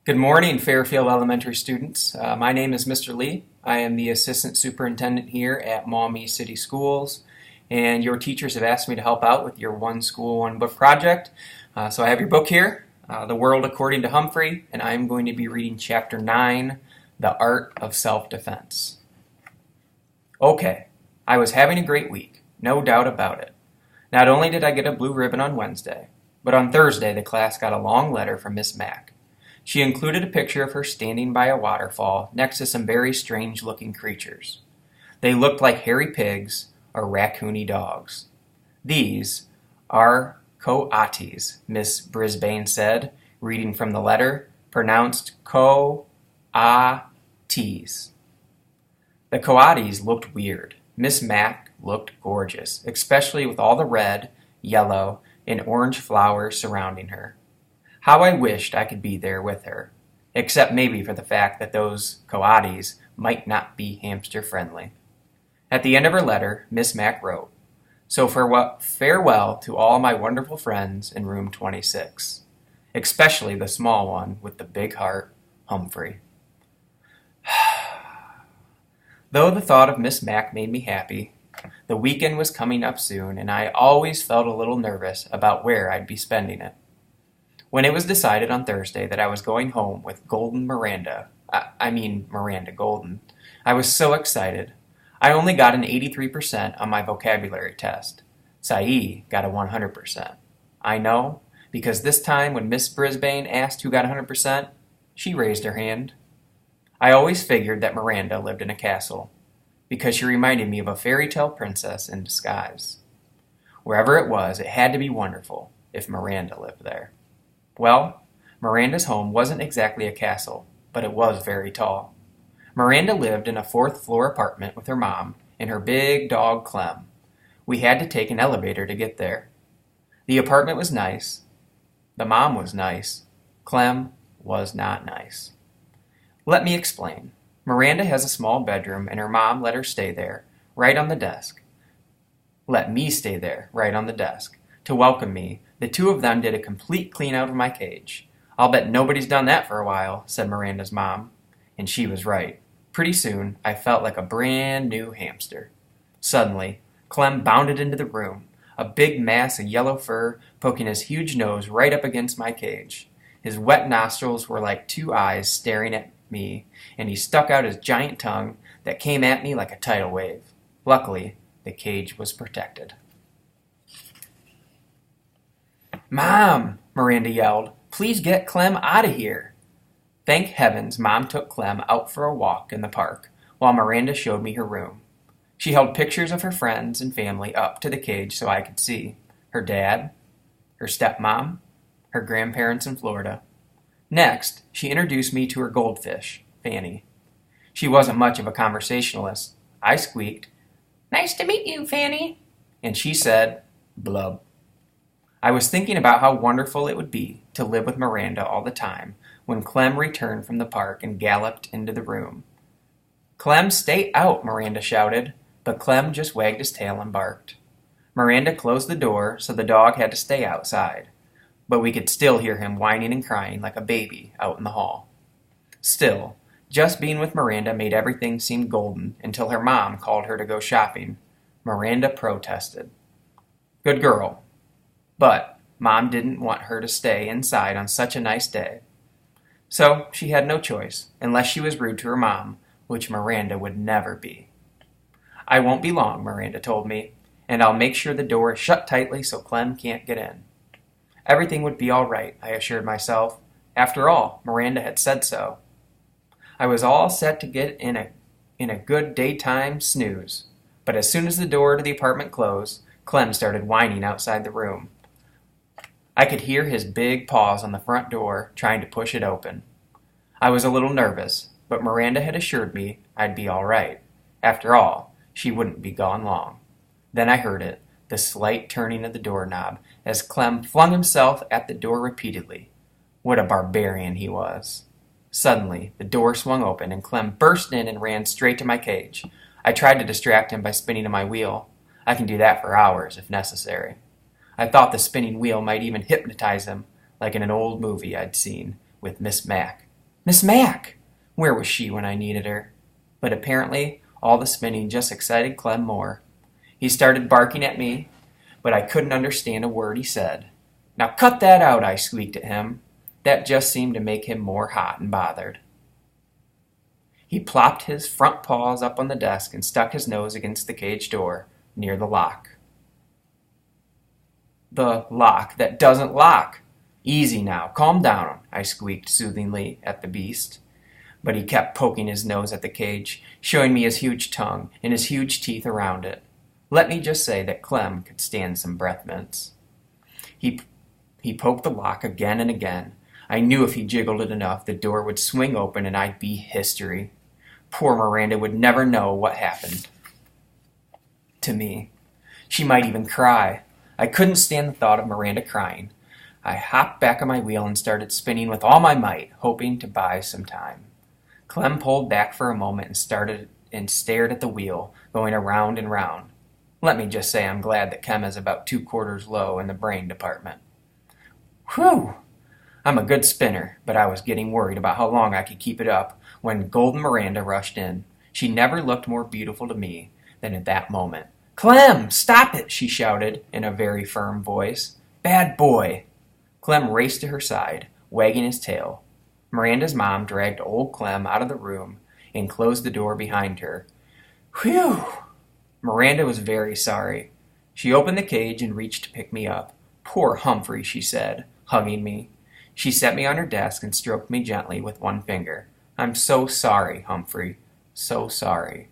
Good morning, Fairfield Elementary students. My name is Mr. Lee. I am the Assistant Superintendent here at Maumee City Schools, and your teachers have asked me to help out with your One School, One Book project. So I have your book here, The World According to Humphrey, and I am going to be reading Chapter 9, The Art of Self-Defense. Okay, I was having a great week, no doubt about it. Not only did I get a blue ribbon on Wednesday, but on Thursday the class got a long letter from Miss Mack. She included a picture of her standing by a waterfall next to some very strange-looking creatures. They looked like hairy pigs or raccoony dogs. These are coatis, Miss Brisbane said, reading from the letter, pronounced co-a-tes. The coatis looked weird. Miss Mack looked gorgeous, especially with all the red, yellow, and orange flowers surrounding her. How I wished I could be there with her, except maybe for the fact that those coatis might not be hamster friendly. At the end of her letter, Miss Mack wrote, "So farewell to all my wonderful friends in room 26, especially the small one with the big heart, Humphrey." Though the thought of Miss Mack made me happy, the weekend was coming up soon, and I always felt a little nervous about where I'd be spending it. When it was decided on Thursday that I was going home with Golden Miranda Golden, I was so excited. I only got an 83% on my vocabulary test. Sae got a 100%. I know, because this time when Miss Brisbane asked who got 100%, she raised her hand. I always figured that Miranda lived in a castle, because she reminded me of a fairy tale princess in disguise. Wherever it was, it had to be wonderful if Miranda lived there. Well, Miranda's home wasn't exactly a castle, but it was very tall. Miranda lived in a fourth-floor apartment with her mom and her big dog Clem. We had to take an elevator to get there. The apartment was nice. The mom was nice. Clem was not nice. Let me explain. Miranda has a small bedroom and her mom let her stay there, right on the desk. Let me stay there, right on the desk. To welcome me, the two of them did a complete clean out of my cage. "I'll bet nobody's done that for a while," said Miranda's mom. And she was right. Pretty soon, I felt like a brand new hamster. Suddenly, Clem bounded into the room, a big mass of yellow fur poking his huge nose right up against my cage. His wet nostrils were like two eyes staring at me, and he stuck out his giant tongue that came at me like a tidal wave. Luckily, the cage was protected. "Mom," Miranda yelled, "please get Clem out of here." Thank heavens Mom took Clem out for a walk in the park, while Miranda showed me her room. She held pictures of her friends and family up to the cage so I could see. Her dad, her stepmom, her grandparents in Florida. Next, she introduced me to her goldfish, Fanny. She wasn't much of a conversationalist. I squeaked, "Nice to meet you, Fanny." And she said, "Blub." I was thinking about how wonderful it would be to live with Miranda all the time when Clem returned from the park and galloped into the room. "Clem, stay out," Miranda shouted, but Clem just wagged his tail and barked. Miranda closed the door so the dog had to stay outside, but we could still hear him whining and crying like a baby out in the hall. Still, just being with Miranda made everything seem golden until her mom called her to go shopping. Miranda protested. Good girl. But Mom didn't want her to stay inside on such a nice day. So she had no choice, unless she was rude to her mom, which Miranda would never be. "I won't be long," Miranda told me, "and I'll make sure the door is shut tightly so Clem can't get in." Everything would be all right, I assured myself. After all, Miranda had said so. I was all set to get in a good daytime snooze, but as soon as the door to the apartment closed, Clem started whining outside the room. I could hear his big paws on the front door trying to push it open. I was a little nervous, but Miranda had assured me I'd be all right. After all, she wouldn't be gone long. Then I heard it, the slight turning of the doorknob, as Clem flung himself at the door repeatedly. What a barbarian he was. Suddenly, the door swung open and Clem burst in and ran straight to my cage. I tried to distract him by spinning on my wheel. I can do that for hours if necessary. I thought the spinning wheel might even hypnotize him, like in an old movie I'd seen with Miss Mack Miss Mac! Where was she when I needed her? But apparently, all the spinning just excited Clem more. He started barking at me, but I couldn't understand a word he said. Now cut that out, I squeaked at him. That just seemed to make him more hot and bothered. He plopped his front paws up on the desk and stuck his nose against the cage door, near the lock. The lock that doesn't lock. Easy now, calm down, I squeaked soothingly at the beast. But he kept poking his nose at the cage, showing me his huge tongue and his huge teeth around it. Let me just say that Clem could stand some breath mints. He poked the lock again and again. I knew if he jiggled it enough, the door would swing open and I'd be history. Poor Miranda would never know what happened to me. She might even cry. I couldn't stand the thought of Miranda crying. I hopped back on my wheel and started spinning with all my might, hoping to buy some time. Clem pulled back for a moment and stared at the wheel, going around and round. Let me just say I'm glad that Chem is about 2/4 low in the brain department. Whew! I'm a good spinner, but I was getting worried about how long I could keep it up when Golden Miranda rushed in. She never looked more beautiful to me than at that moment. Clem, stop it, she shouted in a very firm voice. Bad boy. Clem raced to her side, wagging his tail. Miranda's mom dragged old Clem out of the room and closed the door behind her. Whew! Miranda was very sorry. She opened the cage and reached to pick me up. Poor Humphrey, she said, hugging me. She set me on her desk and stroked me gently with one finger. I'm so sorry, Humphrey. So sorry.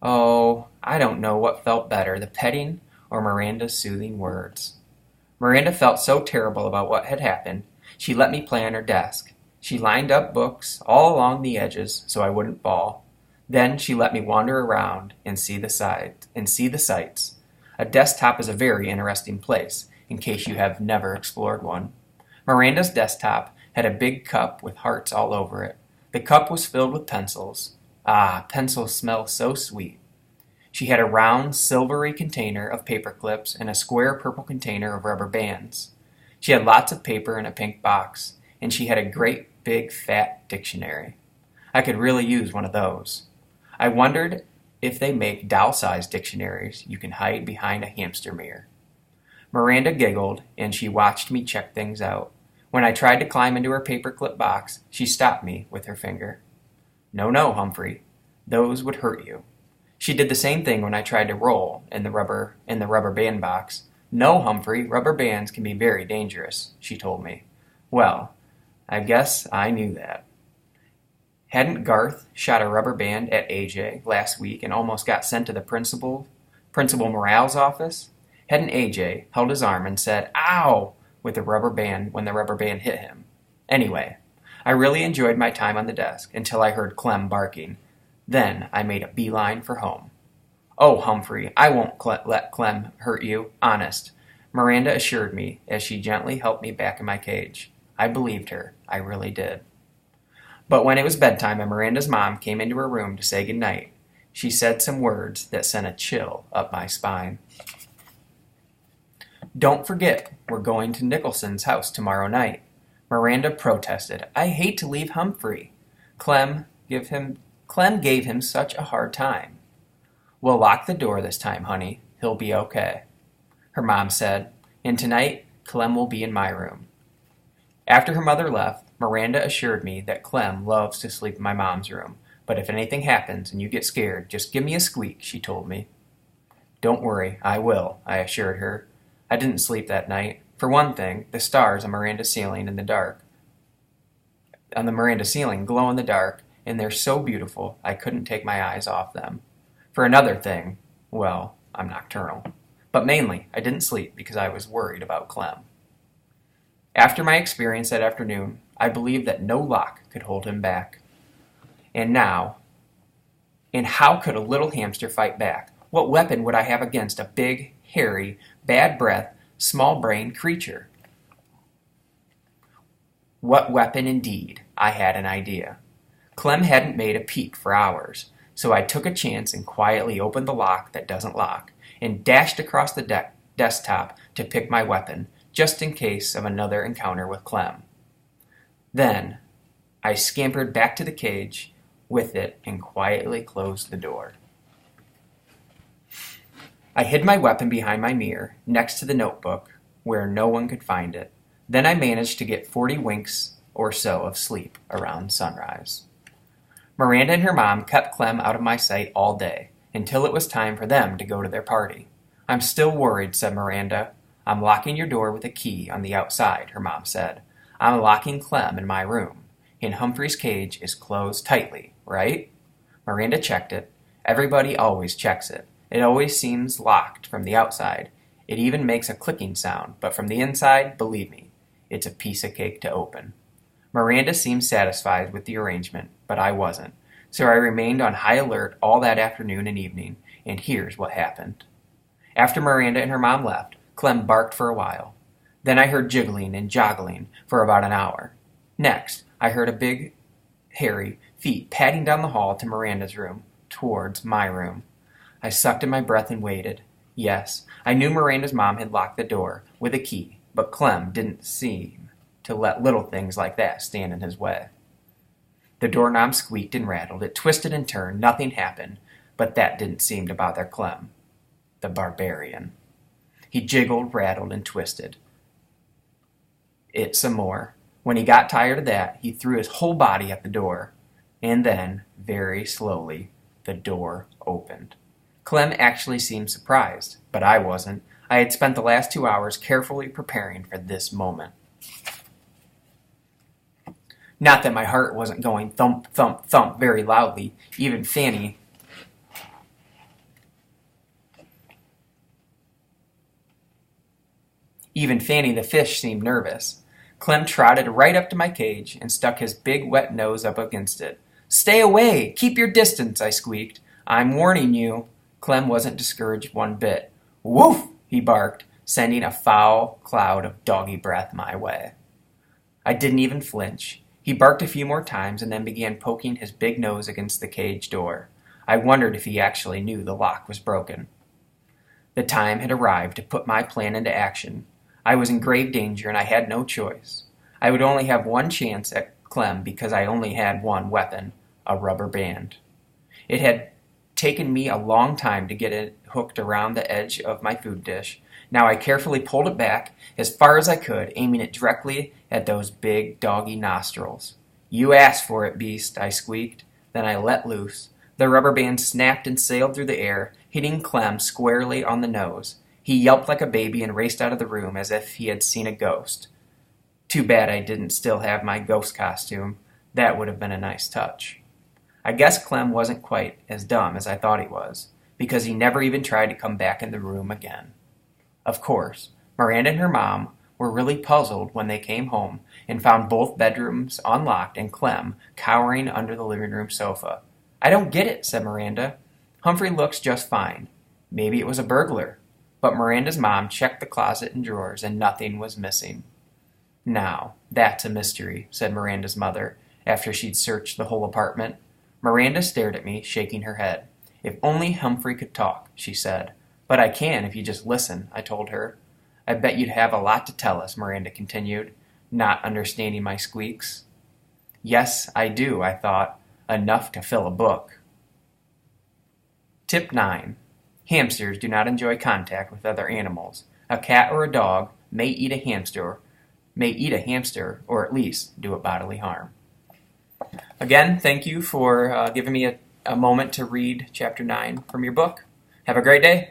Oh, I don't know what felt better, the petting or Miranda's soothing words. Miranda felt so terrible about what had happened, she let me play on her desk. She lined up books all along the edges so I wouldn't fall. Then she let me wander around and see the sights. A desktop is a very interesting place, in case you have never explored one. Miranda's desktop had a big cup with hearts all over it. The cup was filled with pencils. Ah, pencils smell so sweet. She had a round, silvery container of paper clips and a square purple container of rubber bands. She had lots of paper in a pink box, and she had a great, big, fat dictionary. I could really use one of those. I wondered if they make doll-sized dictionaries you can hide behind a hamster mirror. Miranda giggled, and she watched me check things out. When I tried to climb into her paperclip box, she stopped me with her finger. No, Humphrey. Those would hurt you. She did the same thing when I tried to roll in the rubber band box. No, Humphrey, rubber bands can be very dangerous, she told me. Well, I guess I knew that. Hadn't Garth shot a rubber band at AJ last week and almost got sent to the Principal Morale's office? Hadn't AJ held his arm and said, ow, with the rubber band when the rubber band hit him? Anyway, I really enjoyed my time on the desk until I heard Clem barking. Then I made a beeline for home. Oh, Humphrey, I won't let Clem hurt you, honest, Miranda assured me as she gently helped me back in my cage. I believed her. I really did. But when it was bedtime and Miranda's mom came into her room to say goodnight, she said some words that sent a chill up my spine. Don't forget, we're going to Nicholson's house tomorrow night. Miranda protested. I hate to leave Humphrey. Clem gave him such a hard time. We'll lock the door this time, honey. He'll be okay. Her mom said, and tonight, Clem will be in my room. After her mother left, Miranda assured me that Clem loves to sleep in my mom's room, but if anything happens and you get scared, just give me a squeak, she told me. Don't worry, I will, I assured her. I didn't sleep that night. For one thing, the stars on Miranda's ceiling glow in the dark, and they're so beautiful I couldn't take my eyes off them. For another thing, well, I'm nocturnal. But mainly, I didn't sleep because I was worried about Clem. After my experience that afternoon, I believed that no lock could hold him back. And how could a little hamster fight back? What weapon would I have against a big, hairy, bad breath, small-brained creature? What weapon indeed? I had an idea. Clem hadn't made a peep for hours, so I took a chance and quietly opened the lock that doesn't lock and dashed across the desktop to pick my weapon, just in case of another encounter with Clem. Then, I scampered back to the cage with it and quietly closed the door. I hid my weapon behind my mirror, next to the notebook, where no one could find it. Then I managed to get 40 winks or so of sleep around sunrise. Miranda and her mom kept Clem out of my sight all day, until it was time for them to go to their party. "I'm still worried," said Miranda. "I'm locking your door with a key on the outside," her mom said. "I'm locking Clem in my room, and Humphrey's cage is closed tightly, right?" Miranda checked it. Everybody always checks it. It always seems locked from the outside. It even makes a clicking sound, but from the inside, believe me, it's a piece of cake to open. Miranda seemed satisfied with the arrangement, but I wasn't, so I remained on high alert all that afternoon and evening, and here's what happened. After Miranda and her mom left, Clem barked for a while. Then I heard jiggling and joggling for about an hour. Next, I heard a big, hairy feet padding down the hall to Miranda's room, towards my room. I sucked in my breath and waited. Yes, I knew Miranda's mom had locked the door with a key, but Clem didn't seem to let little things like that stand in his way. The doorknob squeaked and rattled. It twisted and turned. Nothing happened, but that didn't seem to bother Clem, the barbarian. He jiggled, rattled, and twisted it some more. When he got tired of that, he threw his whole body at the door, and then, very slowly, the door opened. Clem actually seemed surprised, but I wasn't. I had spent the last 2 hours carefully preparing for this moment. Not that my heart wasn't going thump, thump, thump very loudly. Even Fanny the fish seemed nervous. Clem trotted right up to my cage and stuck his big wet nose up against it. "Stay away! Keep your distance!" I squeaked. "I'm warning you." Clem wasn't discouraged one bit. "Woof!" he barked, sending a foul cloud of doggy breath my way. I didn't even flinch. He barked a few more times and then began poking his big nose against the cage door. I wondered if he actually knew the lock was broken. The time had arrived to put my plan into action. I was in grave danger and I had no choice. I would only have one chance at Clem because I only had one weapon, a rubber band. It had taken me a long time to get it hooked around the edge of my food dish. Now I carefully pulled it back as far as I could, aiming it directly at those big doggy nostrils. "You asked for it, beast," I squeaked. Then I let loose. The rubber band snapped and sailed through the air, hitting Clem squarely on the nose. He yelped like a baby and raced out of the room as if he had seen a ghost. Too bad I didn't still have my ghost costume. That would have been a nice touch. I guess Clem wasn't quite as dumb as I thought he was, because he never even tried to come back in the room again. Of course, Miranda and her mom were really puzzled when they came home and found both bedrooms unlocked and Clem cowering under the living room sofa. "I don't get it," said Miranda. "Humphrey looks just fine. Maybe it was a burglar." But Miranda's mom checked the closet and drawers and nothing was missing. "Now, that's a mystery," said Miranda's mother after she'd searched the whole apartment. Miranda stared at me, shaking her head. "If only Humphrey could talk," she said. "But I can if you just listen," I told her. "I bet you'd have a lot to tell us," Miranda continued, not understanding my squeaks. Yes, I do, I thought. Enough to fill a book. Tip 9. Hamsters do not enjoy contact with other animals. A cat or a dog may eat a hamster, or at least do it bodily harm. Again, thank you for giving me a moment to read Chapter 9 from your book. Have a great day.